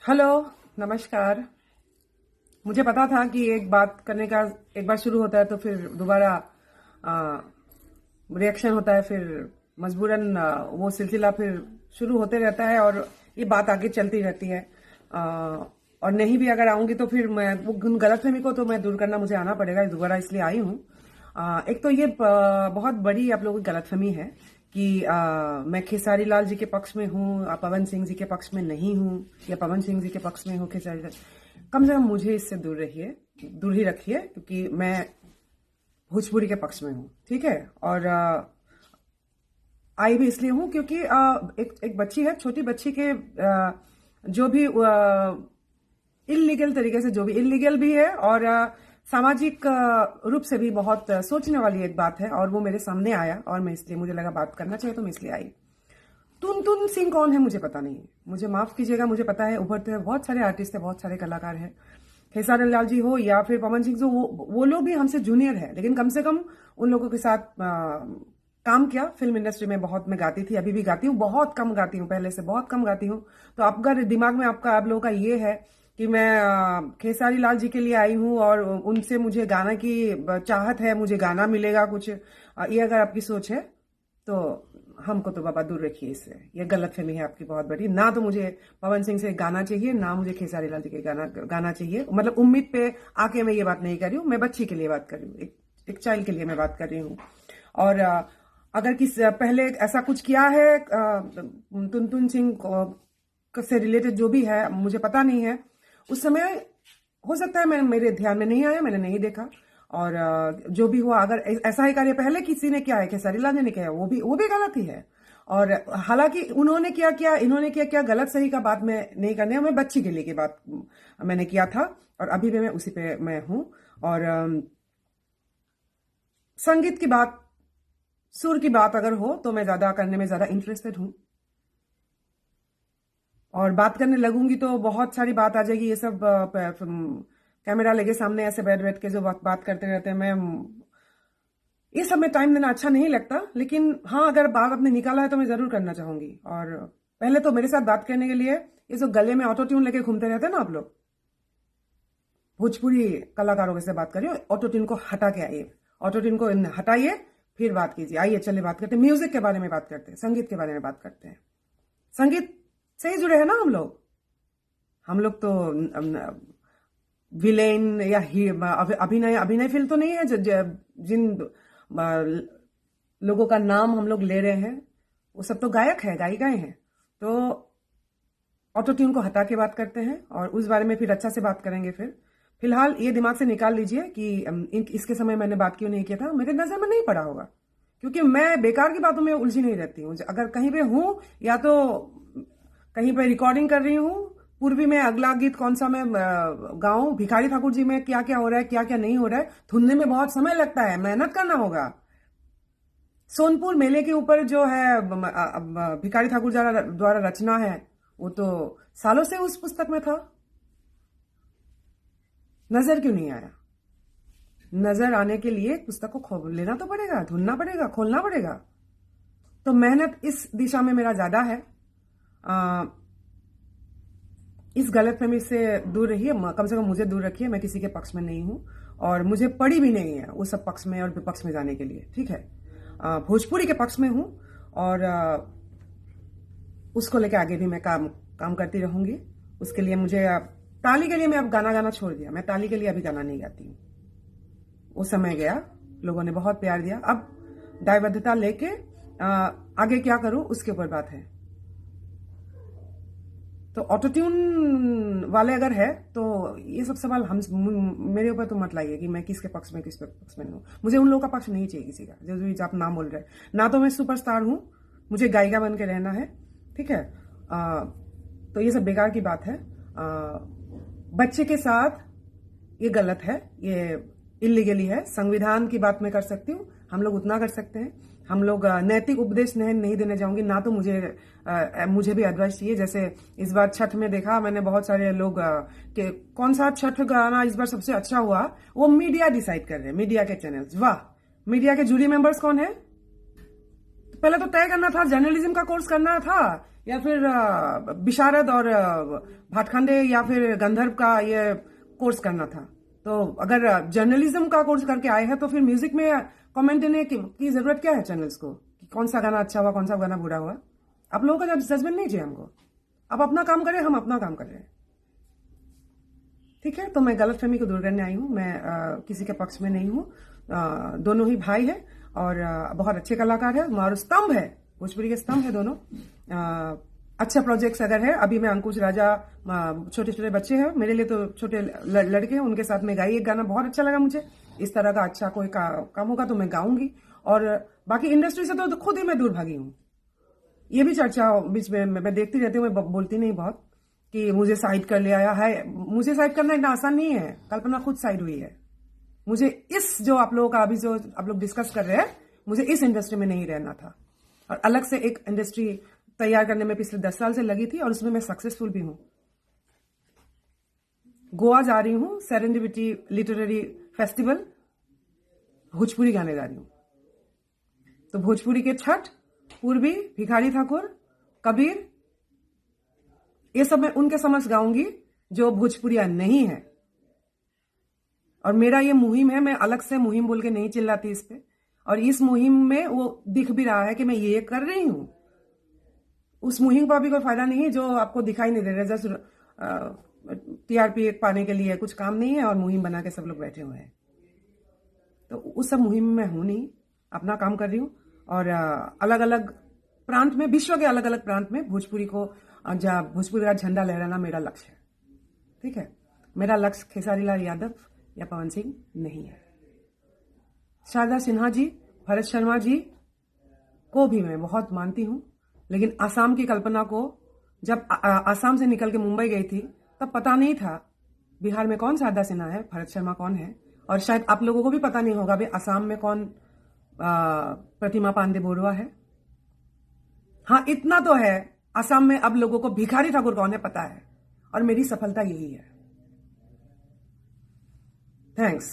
Hello. नमस्कार। मुझे पता था कि एक बात करने का एक बार शुरू होता है तो फिर दोबारा रिएक्शन होता है, फिर मजबूरन वो सिलसिला फिर शुरू होते रहता है और ये बात आगे चलती रहती है। और नहीं भी अगर आऊंगी तो फिर मैं वो गलतफहमी को तो मैं दूर करना मुझे आना पड़ेगा, दोबारा इसलिए आई हूँ। एक तो ये बहुत बड़ी आप लोगों की गलतफहमी है कि मैं खेसारी लाल जी के पक्ष में हूँ, पवन सिंह जी के पक्ष में नहीं हूँ, या पवन सिंह जी के पक्ष में हूँ खेसारी लाल। कम से कम मुझे इससे दूर रहिए, दूर ही रखिए, क्योंकि मैं भोजपुरी के पक्ष में हूँ, ठीक है। और आई भी इसलिए हूँ क्योंकि एक बच्ची है, छोटी बच्ची के जो भी इलीगल तरीके से, जो भी इलीगल भी है और सामाजिक रूप से भी बहुत सोचने वाली एक बात है, और वो मेरे सामने आया और मैं इसलिए, मुझे लगा बात करना चाहिए तो मैं इसलिए आई। तुन सिंह कौन है मुझे पता नहीं है, मुझे माफ कीजिएगा। मुझे पता है उभरते हुए बहुत सारे आर्टिस्ट है, बहुत सारे कलाकार हैं, खेसारी लाल जी हो या फिर पवन सिंह, जो वो लोग भी हमसे जूनियर है, लेकिन कम से कम उन लोगों के साथ काम किया। फिल्म इंडस्ट्री में बहुत मैं गाती थी, अभी भी गाती हूँ, बहुत कम गाती हूँ, पहले से बहुत कम गाती हूँ। तो आपका दिमाग में आप लोगों का ये है कि मैं खेसारी लाल जी के लिए आई हूँ और उनसे मुझे गाना की चाहत है, मुझे गाना मिलेगा कुछ, ये अगर आपकी सोच है तो हमको तो बाबा दूर रखिए इससे। ये गलतफहमी है आपकी बहुत बड़ी। ना तो मुझे पवन सिंह से गाना चाहिए, ना मुझे खेसारी लाल जी के गाना चाहिए। मतलब उम्मीद पे आके मैं ये बात नहीं कर रही हूँ, मैं बच्ची के लिए बात कर रही हूँ, एक चाइल्ड के लिए मैं बात कर रही हूँ। और अगर पहले ऐसा कुछ किया है तुन सिंह से रिलेटेड जो भी है, मुझे पता नहीं है। उस समय हो सकता है मेरे ध्यान में नहीं आया, मैंने नहीं देखा। और जो भी हुआ, अगर ऐसा ही कार्य पहले किसी ने किया है, खेसारी लाल ने किया है, वो भी गलत ही है। और हालांकि उन्होंने क्या किया, इन्होंने क्या किया, गलत सही का बात मैं नहीं करने, मैं बच्ची के लिए की बात मैंने किया था और अभी भी मैं उसी पे मैं हूं। और संगीत की बात, सुर की बात अगर हो तो मैं ज्यादा करने में ज्यादा इंटरेस्टेड हूं, और बात करने लगूंगी तो बहुत सारी बात आ जाएगी। ये सब कैमरा लगे सामने ऐसे बैठ बैठ के जो बात करते रहते हैं, मैं ये सब में टाइम देना अच्छा नहीं लगता। लेकिन हाँ, अगर बात आपने निकाला है तो मैं जरूर करना चाहूंगी। और पहले तो मेरे साथ बात करने के लिए ये जो गले में ऑटो ट्यून लेके घूमते रहते हैं ना आप लोग, भोजपुरी कलाकारों के से बात करिए, ऑटो ट्यून को हटा के आइए, ऑटो ट्यून को हटाइए, फिर बात कीजिए। आइए चलिए बात करते हैं, म्यूजिक के बारे में बात करते हैं, संगीत के बारे में बात करते हैं। संगीत से ही जुड़े हैं ना हम लोग तो विलेन या अभिनय अभिनय फील्ड तो नहीं है। जिन लोगों का नाम हम लोग ले रहे हैं वो सब तो गायक है, गायिकाएं हैं। तो ऑटो ट्यून को हटा के बात करते हैं और उस बारे में फिर अच्छा से बात करेंगे। फिर फिलहाल ये दिमाग से निकाल लीजिए कि इसके समय मैंने बात क्यों नहीं किया था, मेरे नजर में नहीं पड़ा होगा, क्योंकि मैं बेकार की बातों में उलझी नहीं रहती हूँ। अगर कहीं पे हूँ या तो कहीं पे रिकॉर्डिंग कर रही हूँ, पूर्वी में अगला गीत कौन सा मैं गाऊं, भिखारी ठाकुर जी में क्या क्या हो रहा है, क्या क्या नहीं हो रहा है, धुनने में बहुत समय लगता है, मेहनत करना होगा। सोनपुर मेले के ऊपर जो है भिखारी ठाकुर द्वारा रचना है, वो तो सालों से उस पुस्तक में था, नजर क्यों नहीं आया? नजर आने के लिए पुस्तक को खोल लेना तो पड़ेगा, ढूंढना पड़ेगा, खोलना पड़ेगा। तो मेहनत इस दिशा में मेरा ज्यादा है। इस गलतफहमी से दूर रहिए, कम से कम मुझे दूर रखिए। मैं किसी के पक्ष में नहीं हूं और मुझे पड़ी भी नहीं है उस सब पक्ष में और विपक्ष में जाने के लिए, ठीक है। भोजपुरी के पक्ष में हूं और उसको लेके आगे भी मैं काम करती रहूंगी। उसके लिए मुझे ताली के लिए मैं अब गाना छोड़ दिया, मैं ताली के लिए अभी गाना नहीं गाती हूँ। वो समय गया, लोगों ने बहुत प्यार दिया। अब दायबद्धता लेके आगे क्या करूं उसके ऊपर बात है। तो ऑटो ट्यून वाले अगर है तो ये सब सवाल मेरे ऊपर तो मत लाइए कि मैं किसके पक्ष में किस पक्ष में नहीं हूँ। मुझे उन लोगों का पक्ष नहीं चाहिए किसी का, जो आप नाम बोल रहे हैं। ना तो मैं सुपरस्टार हूँ, मुझे गायिका बन के रहना है, ठीक है। तो ये सब बेकार की बात है। बच्चे के साथ ये गलत है, ये इलीगली है। संविधान की बात मैं कर सकती हूँ, हम लोग उतना कर सकते हैं। हम लोग नैतिक उपदेश नहीं देने जाऊंगी, ना तो मुझे भी एडवाइस चाहिए। जैसे इस बार छठ में देखा मैंने, बहुत सारे लोग कि कौन सा छठ गाना इस बार सबसे अच्छा हुआ, वो मीडिया डिसाइड कर रहे हैं, मीडिया के चैनल्स। वाह, मीडिया के जूरी मेंबर्स कौन है? पहले तो तय करना था, जर्नलिज्म का कोर्स करना था या फिर विशारद और भाटखंडे या फिर गंधर्व का ये कोर्स करना था। तो अगर जर्नलिज्म का कोर्स करके आए हैं तो फिर म्यूजिक में कमेंट देने की जरूरत क्या है चैनल्स को, कि कौन सा गाना अच्छा हुआ, कौन सा गाना बुरा हुआ। आप लोगों का जजमेंट नहीं चाहिए हमको। आप अपना काम करें, हम अपना काम कर रहे हैं। ठीक है, तो मैं गलतफहमी को दूर करने आई हूँ। मैं किसी के पक्ष में नहीं हूँ। दोनों ही भाई है और बहुत अच्छे कलाकार है, हमारे स्तंभ है, भोजपुरी के स्तंभ है दोनों। अच्छा प्रोजेक्ट्स अगर है, अभी मैं अंकुश राजा, छोटे छोटे बच्चे हैं मेरे लिए, तो छोटे लड़के हैं, उनके साथ में गाई एक गाना, बहुत अच्छा लगा मुझे। इस तरह का अच्छा कोई काम होगा तो मैं गाऊंगी। और बाकी इंडस्ट्री से तो खुद ही मैं दूर भागी हूँ। ये भी चर्चा बीच में मैं देखती रहती हूँ, मैं बोलती नहीं बहुत, कि मुझे साइड कर लिया है। मुझे साइड करना इतना आसान नहीं है, कल्पना खुद साइड हुई है। मुझे इस जो आप लोगों का अभी जो आप लोग डिस्कस कर रहे हैं, मुझे इस इंडस्ट्री में नहीं रहना था, और अलग से एक इंडस्ट्री तैयार करने में पिछले 10 साल से लगी थी, और उसमें मैं सक्सेसफुल भी हूं। गोवा जा रही हूं, सेरेंडिपिटी लिटरेरी फेस्टिवल, भोजपुरी गाने गा रही हूं। तो भोजपुरी के छठ, पूर्वी, भिखारी ठाकुर, कबीर, ये सब मैं उनके समझ गाऊंगी जो भोजपुरिया नहीं है। और मेरा ये मुहिम है, मैं अलग से मुहिम बोल के नहीं चिल्लाती इस पे। और इस मुहिम में वो दिख भी रहा है कि मैं ये कर रही हूं। उस मुहिम का भी कोई फायदा नहीं है जो आपको दिखाई नहीं दे रहा, जस्ट टीआरपी पाने के लिए कुछ काम नहीं है और मुहिम बना के सब लोग बैठे हुए हैं। तो उस सब मुहिम में हूं नहीं, अपना काम कर रही हूं। और अलग अलग प्रांत में, विश्व के अलग अलग प्रांत में भोजपुरी का झंडा लहराना मेरा लक्ष्य है। ठीक है, मेरा लक्ष्य खेसारी लाल यादव या पवन सिंह नहीं है। शारदा सिन्हा जी, भरत शर्मा जी को भी मैं बहुत मानती हूं, लेकिन आसाम की कल्पना को, जब आसाम से निकल के मुंबई गई थी तब पता नहीं था बिहार में कौन शारदा सिन्हा है, भरत शर्मा कौन है, और शायद आप लोगों को भी पता नहीं होगा भी आसाम में कौन प्रतिमा पांडे बोरुआ है। हाँ, इतना तो है, आसाम में अब लोगों को भिखारी ठाकुर कौन है पता है, और मेरी सफलता यही है। थैंक्स।